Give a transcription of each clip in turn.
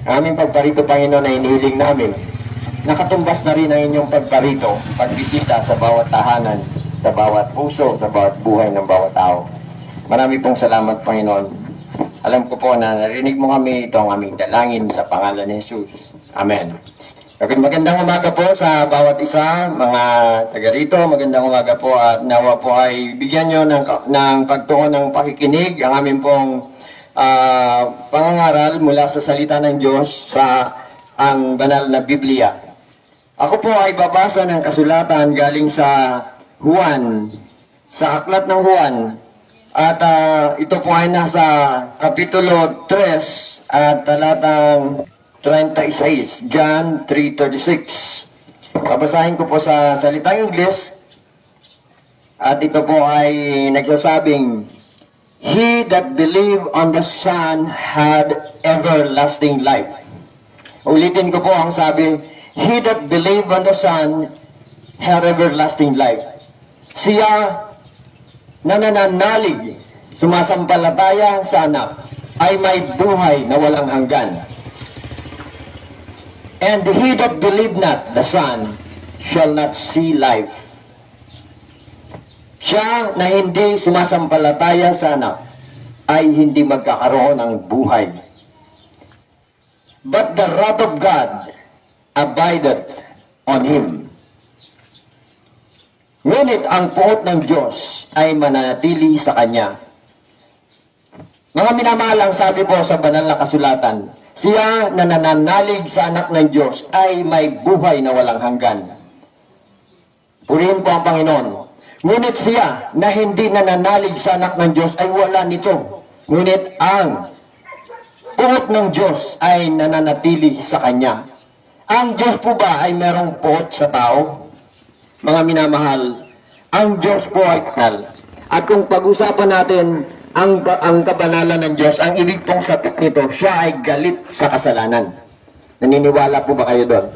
Aming pagparito, Panginoon, ay inihiling namin. Nakatumbas na rin ang inyong pagparito, pagbisita sa bawat tahanan, sa bawat puso, sa bawat buhay ng bawat tao. Marami pong salamat, Panginoon. Alam ko po na narinig mo kami, ito ang aming dalangin sa pangalan ni Jesus. Amen. Okay, magandang umaga po sa bawat isa, mga taga rito. Magandang umaga po at nawa po ay bigyan nyo ng pagtuon ng pakikinig ang aming pong pangangaral mula sa salita ng Diyos sa ang banal na Biblia. Ako po ay babasa ng kasulatan galing sa Juan, sa aklat ng Juan. At ito po ay nasa Kapitulo 3 at talatang 36, John 3:36. Babasahin ko po sa salitang Ingles. At ito po ay nagsasabing, He that believe on the Son had everlasting life. Ulitin ko po ang sabi, He that believe on the Son had everlasting life. Siya na nananalig, sumasampalataya sa anak, ay may buhay na walang hanggan. And he that believe not the Son shall not see life. Siya na hindi sumasampalataya sa anak ay hindi magkakaroon ng buhay. But the wrath of God abideth on him. Ngunit ang puot ng Diyos ay mananatili sa kanya. Mga minamahal, ang sabi po sa banal na kasulatan, siya na nananalig sa anak ng Diyos ay may buhay na walang hanggan. Purihin po ang Panginoon. Ngunit siya na hindi nananalig sa anak ng Diyos ay wala nito. Ngunit ang puot ng Diyos ay nananatili sa kanya. Ang Diyos po ba ay merong puot sa tao? Mga minamahal, ang Diyos po ay kanal. At kung pag-usapan natin ang kabanalan ng Diyos, ang ibig pong sabihin nito, siya ay galit sa kasalanan. Naniniwala po ba kayo doon?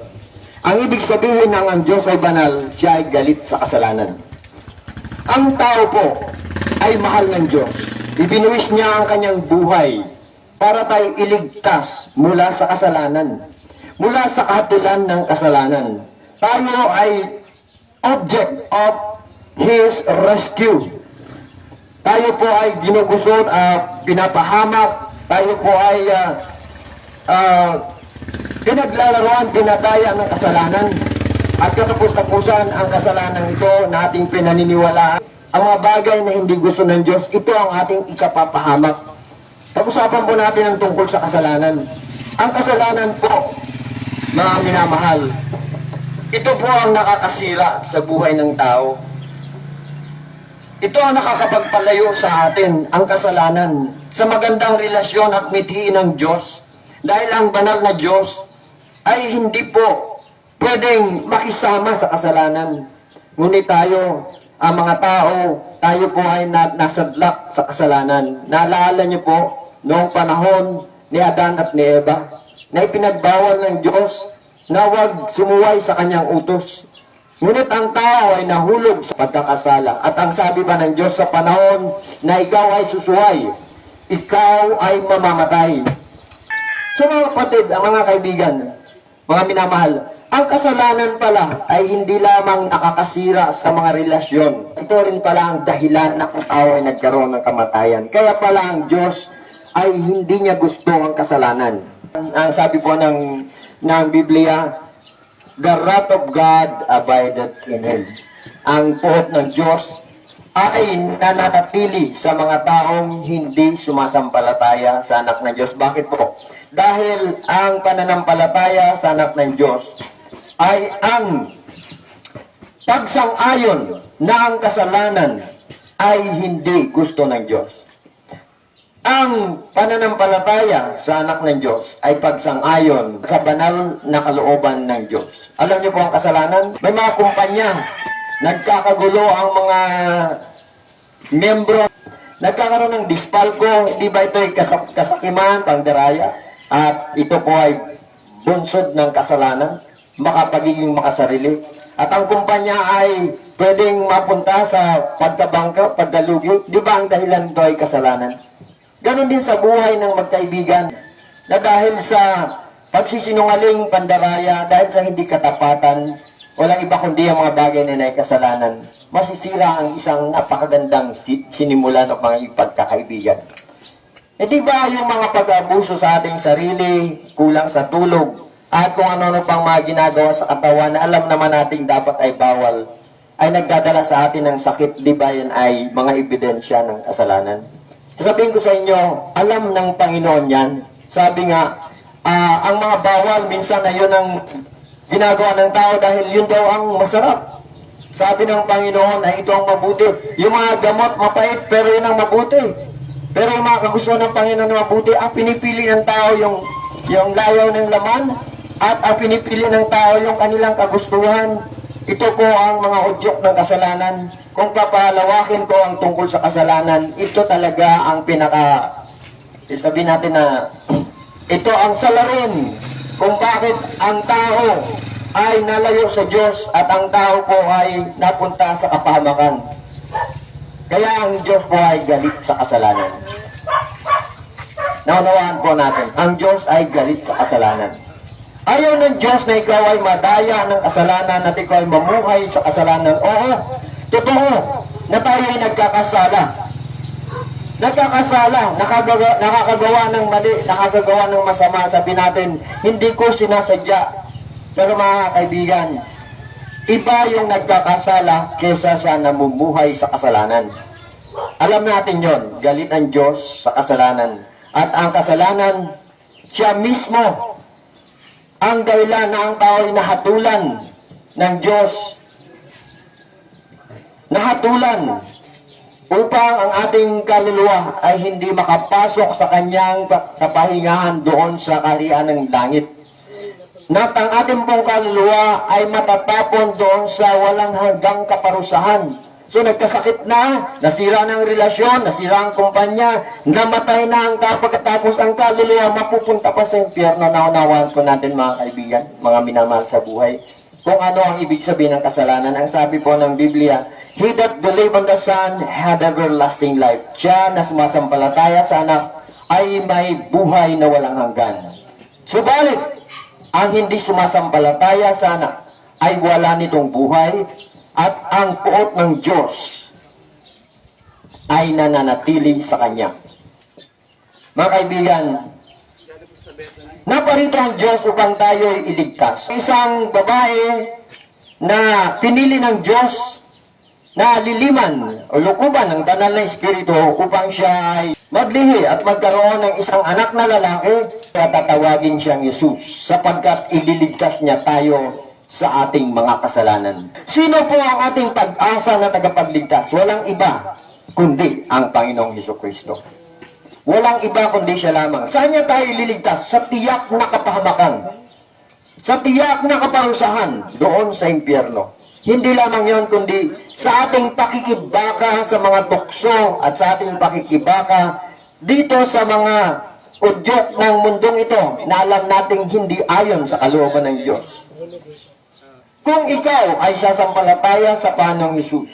Ang ibig sabihin ng ang Diyos ay banal, siya ay galit sa kasalanan. Ang tao po ay mahal ng Diyos. Ibinuwis niya ang kanyang buhay para tayo iligtas mula sa kasalanan, mula sa kahatulan ng kasalanan. Tayo ay object of His rescue. Tayo po ay ginugusot, pinapahamak, tayo po ay pinaglalaroan, pinadaya ng kasalanan. At katapos-tapusan ang kasalanan ito na ating pinaniniwalaan. Ang mga bagay na hindi gusto ng Diyos, ito ang ating ikapapahamak. Pag-usapan po natin ang tungkol sa kasalanan. Ang kasalanan po, mga minamahal, ito po ang nakakasira sa buhay ng tao. Ito ang nakakapagpalayo sa atin, ang kasalanan, sa magandang relasyon at mithiin ng Diyos. Dahil ang banal na Diyos ay hindi po pwedeng makisama sa kasalanan. Ngunit tayo, ang mga tao, tayo po ay nasadlak sa kasalanan. Naalala niyo po, noong panahon ni Adan at ni Eva, na ipinagbawal ng Diyos na huwag sumuway sa kanyang utos. Ngunit ang tao ay nahulog sa pagkakasala. At ang sabi pa ng Diyos sa panahon na ikaw ay susuway, ikaw ay mamamatay. So mga kapatid, ang mga kaibigan, mga minamahal, ang kasalanan pala ay hindi lamang nakakasira sa mga relasyon. Ito rin pala ang dahilan na ang tao ay nagkaroon ng kamatayan. Kaya pala ang Diyos ay hindi niya gusto ang kasalanan. Ang sabi po ng Biblia, the wrath of God abideth in him. Ang puot ng Diyos ay nananatili sa mga taong hindi sumasampalataya sa anak ng Diyos. Bakit po? Dahil ang pananampalataya sa anak ng Diyos ay ang pagsang-ayon na ang kasalanan ay hindi gusto ng Diyos. Ang pananampalataya sa anak ng Diyos ay pagsang-ayon sa banal na kalooban ng Diyos. Alam niyo po ang kasalanan? May mga kumpanya, nagkakagulo ang mga membro, nagkakaroon ng dispalko, hindi ba ito ay kasakiman, pangdaraya? At ito po ay bunsod ng kasalanan, makapagiging makasarili. At ang kumpanya ay pwedeng mapunta sa pagkabangka, pagkalugi. Di ba ang dahilan ito ay kasalanan? Ganon din sa buhay ng magkaibigan na dahil sa pagsisinungaling, pandaraya, dahil sa hindi katapatan, walang iba kundi ang mga bagay na may kasalanan. Masisira ang isang napakagandang sinimulan o mga pagkakaibigan. E di ba yung mga pag-abuso sa ating sarili, kulang sa tulog, at kung ano-ano pang mga ginagawa sa katawan na alam naman nating dapat ay bawal, ay nagdadala sa atin ng sakit, di ba yan ay mga ebidensya ng kasalanan? Sasabihin ko sa inyo, alam ng Panginoon yan. Sabi nga, ang mga bawal, minsan na yun ang ginagawa ng tao dahil yun daw ang masarap. Sabi ng Panginoon ay ito ang mabuti. Yung mga gamot, mapait, pero yun ang mabuti. Pero yung mga kagustuhan ng Panginoon na mabuti, ang pinipili ng tao yung layaw ng laman, at ang pinipili ng tao yung kanilang kagustuhan. Ito po ang mga udyok ng kasalanan. Kung papalawakin ko ang tungkol sa kasalanan, ito talaga ang sabihin natin na ito ang salarin kung bakit ang tao ay nalayo sa Diyos at ang tao po ay napunta sa kapahamakan. Kaya ang Diyos po ay galit sa kasalanan. Naunawaan po natin, ang Diyos ay galit sa kasalanan. Ayaw ng Diyos na ikaw ay madaya ng kasalanan at ikaw ay mamuhay sa kasalanan. Oo, totoo na tayo ay nagkakasala. Nakakagawa ng mali, nakakagawa ng masama. Sabi natin, hindi ko sinasadya. Pero mga kaibigan, iba yung nagkakasala kesa sa namumuhay sa kasalanan. Alam natin yon, galit ang Diyos sa kasalanan. At ang kasalanan, siya mismo ang dahilan na ang tao ay nahatulan ng Diyos. Nahatulan upang ang ating kaluluwa ay hindi makapasok sa kanyang kapahingahan doon sa kaharian ng langit. Na ang ating pong kaluluwa ay matatapon doon sa walang hanggang kaparusahan. So nagkasakit na, nasira ng relasyon, nasira ang kumpanya, namatay na ang pagkatapos ang kaluluwa, mapupunta pa sa impyerno. Naunawaan po natin mga kaibigan, mga minamahal sa buhay, kung ano ang ibig sabihin ng kasalanan. Ang sabi po ng Biblia, he that believe on the Son had everlasting life. Siya na sumasampalataya sa anak ay may buhay na walang hanggan. Subalit, ang hindi sumasampalataya sa anak ay wala nitong buhay, at ang puot ng Diyos ay nananatili sa Kanya. Mga kaibigan, naparito ang Diyos upang tayo ay iligtas. Isang babae na pinili ng Diyos na liliman o lukuban ng banal na Espiritu upang siya ay maglihi at magkaroon ng isang anak na lalaki, at tatawagin siyang Jesus sapagkat ililigtas niya tayo sa ating mga kasalanan. Sino po ang ating pag-asa na tagapagligtas? Walang iba kundi ang Panginoong Hesukristo. Walang iba kundi siya lamang. Saan niya tayo ililigtas? Sa tiyak na kapahamakan. Sa tiyak na kaparusahan doon sa impyerno. Hindi lamang yon kundi sa ating pakikibaka sa mga tukso at sa ating pakikibaka dito sa mga udyok ng mundong ito na alam nating hindi ayon sa kalooban ng Diyos. Kung ikaw ay sasampalataya sa Panginoong Hesus,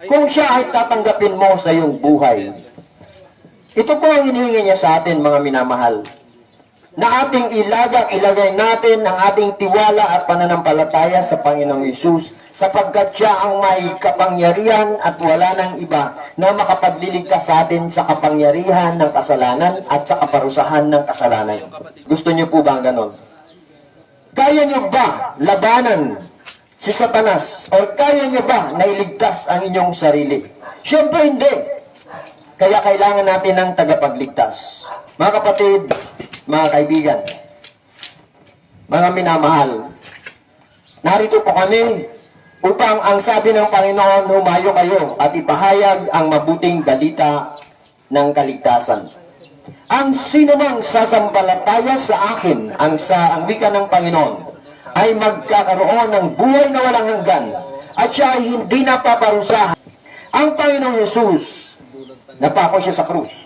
kung siya ay tatanggapin mo sa iyong buhay, ito po ang hinihingi niya sa atin, mga minamahal, na ating ilagay natin ang ating tiwala at pananampalataya sa Panginoong Hesus, sapagkat siya ang may kapangyarihan at wala nang iba na makapagliligtas sa atin sa kapangyarihan ng kasalanan at sa kaparusahan ng kasalanan. Gusto niyo po ba ang ganon? Kaya niyo ba labanan si Satanas? O kaya niyo ba nailigtas ang inyong sarili? Siyempre hindi. Kaya kailangan natin ng tagapagligtas. Mga kapatid, mga kaibigan, mga minamahal, narito po kami upang ang sabi ng Panginoon, humayo kayo at ipahayag ang mabuting balita ng kaligtasan. Ang sinumang sasampalataya sa akin, ang wika ng Panginoon, ay magkakaroon ng buhay na walang hanggan at siya ay hindi napaparusahan. Ang Panginoong Hesus, napako siya sa krus.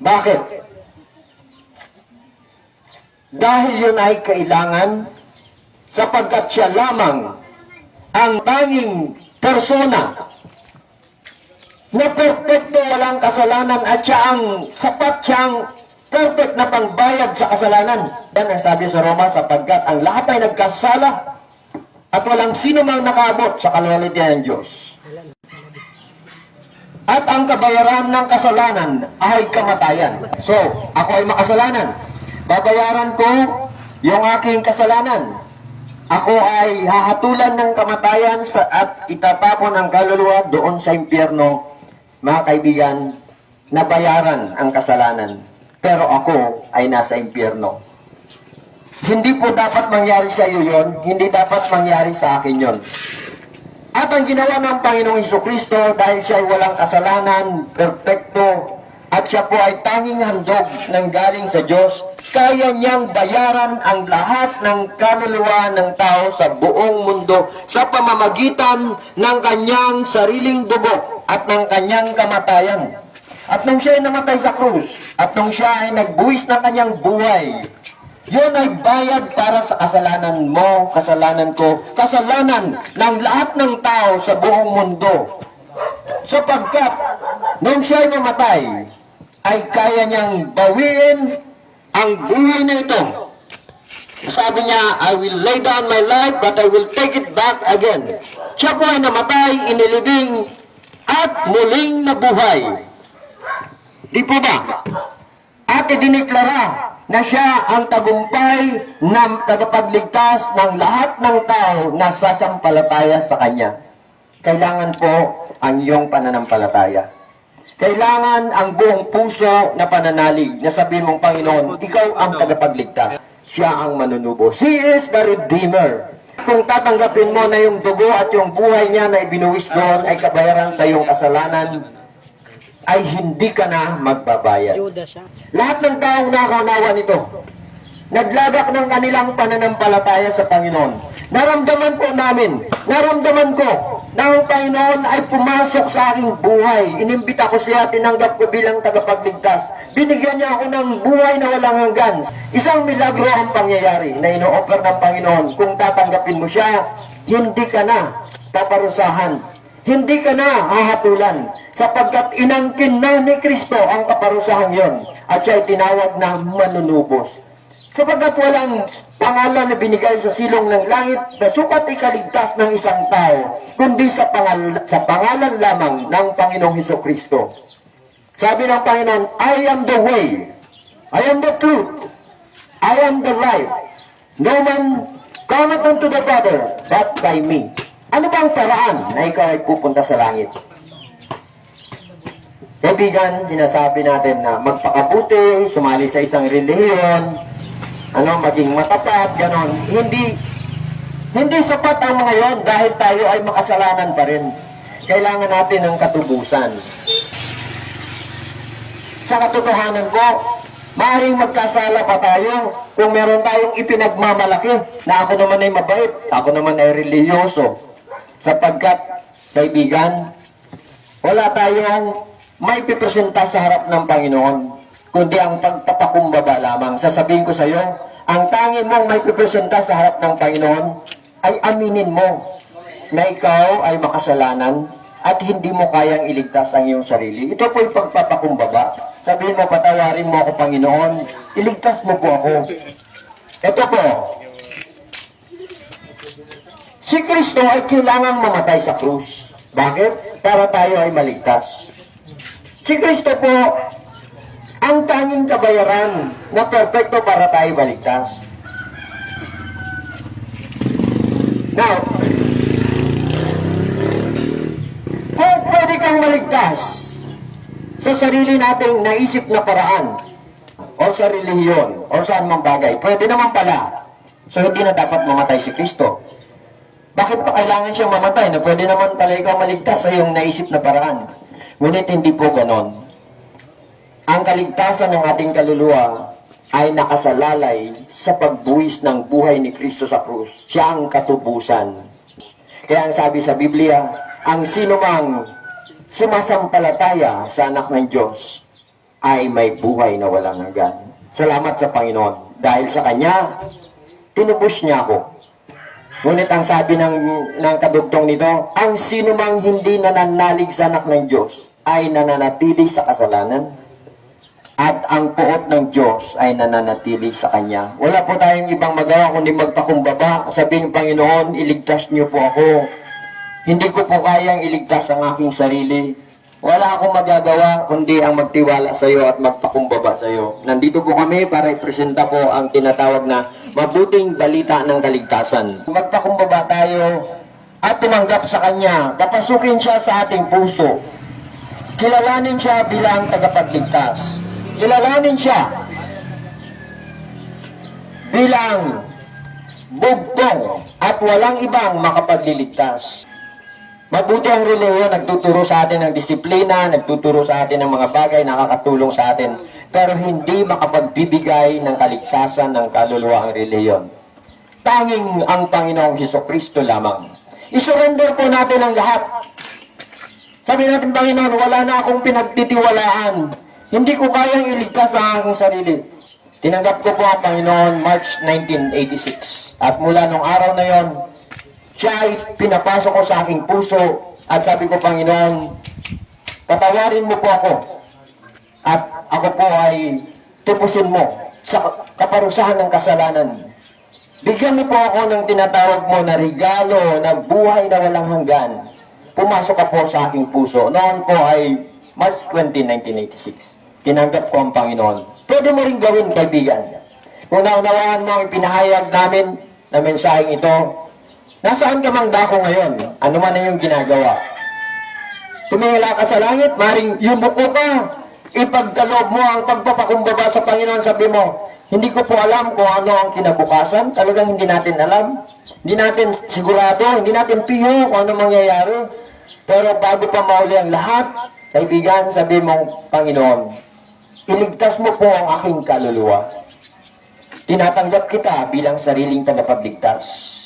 Bakit? Dahil yun ay kailangan sapagkat siya lamang ang tanging persona na perfecto, walang kasalanan, at siya ang sapat siyang Perfect na pangbayad sa kasalanan. Yan ang sabi sa Roma, sapagkat ang lahat ay nagkasala at walang sino mang nakaabot sa kaluwalhatian ng Diyos. At ang kabayaran ng kasalanan ay kamatayan. So, ako ay makasalanan. Babayaran ko yung aking kasalanan. Ako ay hahatulan ng kamatayan at itatapon ang kaluluwa doon sa impyerno. Mga kaibigan, nabayaran ang kasalanan. Pero ako ay nasa impyerno. Hindi po dapat mangyari sa iyo yon, hindi dapat mangyari sa akin yon. At ang ginawa ng Panginoong Hesukristo, dahil siya ay walang kasalanan, perpekto, at siya po ay tanging handog ng galing sa Diyos, kaya niyang bayaran ang lahat ng kaluluwa ng tao sa buong mundo sa pamamagitan ng kanyang sariling dugo at ng kanyang kamatayan. At nung siya ay namatay sa krus, at nung siya ay nagbuwis ng kanyang buhay, yun ay bayad para sa kasalanan mo, kasalanan ko, kasalanan ng lahat ng tao sa buong mundo. Sapagkat nung siya ay namatay, ay kaya niyang bawiin ang buhay na ito. Sabi niya, I will lay down my life, but I will take it back again. Siya po ay namatay, inilibing, at muling nabuhay. Di po ba? At idiniklara na siya ang tagumpay ng tagapagligtas ng lahat ng tao na sasampalataya sa Kanya. Kailangan po ang iyong pananampalataya. Kailangan ang buong puso na pananalig na sabihin mong, Panginoon, ikaw ang tagapagligtas. Siya ang manunubos. He is the Redeemer. Kung tatanggapin mo na yung dugo at yung buhay niya na ibinuwis doon ay kabayaran sa iyong kasalanan, ay hindi ka na magbabayad. Lahat ng taong nakaunawa nito, naglagak ng kanilang pananampalataya sa Panginoon. Naramdaman ko na ang Panginoon ay pumasok sa aking buhay. Inimbita ko siya, tinanggap ko bilang tagapagligtas. Binigyan niya ako ng buhay na walang hanggan. Isang milagro ang pangyayari na ino-offer ng Panginoon. Kung tatanggapin mo siya, hindi ka na paparusahan. Hindi ka na hahatulan sapagkat inangkin na ni Kristo ang kaparusahan yon at siya ay tinawag na manunubos. Sapagkat walang pangalan na binigay sa silong ng langit na sukat ikaligtas ng isang tao, kundi sa pangalan lamang ng Panginoong Hesukristo. Sabi ng Panginoon, I am the way, I am the truth, I am the life. No man cometh unto the Father but by me. Ano ba ang paraan na ikaw ay pupunta sa langit? Kaibigan, sinasabi natin na magpakabuti, sumali sa isang relihiyon, maging matapat, ganon. Hindi sapat ang mga yon dahil tayo ay makasalanan pa rin. Kailangan natin ng katubusan. Sa katotohanan ko, maaaring magkasala pa tayo kung meron tayong ipinagmamalaki na ako naman ay mabait, ako naman ay relihiyoso. Sapagkat, kaibigan, wala tayong may pipresenta sa harap ng Panginoon, kundi ang pagpapakumbaba lamang. Sasabihin ko sa iyo, ang tanging mong may pipresenta sa harap ng Panginoon ay aminin mo na ikaw ay makasalanan at hindi mo kayang iligtas ang iyong sarili. Ito po yung pagpapakumbaba. Sabihin mo, patawarin mo ako, Panginoon, iligtas mo po ako. Ito po, si Kristo ay kailangang mamatay sa krus. Bakit? Para tayo ay maligtas. Si Kristo po ang tanging kabayaran na perpekto para tayo maligtas. Now, kung pwede kang maligtas sa sarili nating naisip na paraan o sa relihiyon o saan mang bagay, pwede naman pala. So, hindi na dapat mamatay si Kristo. Bakit pa kailangan siyang mamatay na pwede naman pala ikaw maligtas sa iyong naisip na paraan? Ngunit hindi po ganon. Ang kaligtasan ng ating kaluluwa ay nakasalalay sa pagbuwis ng buhay ni Kristo sa krus. Siya ang katubusan. Kaya ang sabi sa Biblia, ang sinumang sumasampalataya sa anak ng Diyos ay may buhay na walang hanggan. Salamat sa Panginoon. Dahil sa Kanya, tinubos niya ako. Ngunit ang sabi ng kadugtong nito, ang sinumang hindi nananalig sa anak ng Diyos ay nananatili sa kasalanan. at ang puot ng Diyos ay nananatili sa Kanya. Wala po tayong ibang magawa kundi magpakumbaba. Sabihin ng Panginoon, iligtas niyo po ako. Hindi ko po kayang iligtas ang aking sarili. Wala akong magagawa kundi ang magtiwala sa iyo at magpakumbaba sa iyo. Nandito po kami para ipresenta po ang tinatawag na mabuting balita ng kaligtasan. Magpakumbaba tayo at tumanggap sa Kanya. Papasukin siya sa ating puso. Kilalanin siya bilang tagapagligtas. Kilalanin siya bilang bugtong at walang ibang makapagliligtas. Mabuti ang relihiyon, nagtuturo sa atin ng disiplina, nagtuturo sa atin ng mga bagay, nakakatulong sa atin. Pero hindi makapagbibigay ng kaligtasan ng kaluluwa ang relihiyon. Tanging ang Panginoong Hesukristo lamang. I-surrender po natin ang lahat. Sabi natin, Panginoon, wala na akong pinagtitiwalaan. Hindi ko kayang iligtas ang aking sarili. Tinanggap ko po ang Panginoon March 1986. At mula nung araw na yon, siya ay pinapasok ko sa aking puso at sabi ko, Panginoon, patawarin mo po ako at ako po ay tupusin mo sa kaparusahan ng kasalanan. Bigyan mo po ako ng tinatawag mo na regalo na buhay na walang hanggan. Pumasok ka po sa aking puso. Noon po ay March 20, 1986. Tinanggap ko ang Panginoon. Pwede mo rin gawin, kaibigan. Kung naunawaan mo ang pinahayag namin na mensaheng ito, nasaan ka mang dako ngayon? Ano man ang iyong ginagawa? Tumingala ka sa langit, maring yumuko ka. Ipagkaloob mo ang pagpapakumbaba sa Panginoon. Sabi mo, hindi ko po alam kung ano ang kinabukasan. Talagang hindi natin alam. Hindi natin sigurado, hindi natin piho kung ano mangyayari. Pero bago pa mauli ang lahat, kaibigan, sabi mo, Panginoon, iligtas mo po ang aking kaluluwa. Tinatanggap kita bilang sariling tagapagligtas.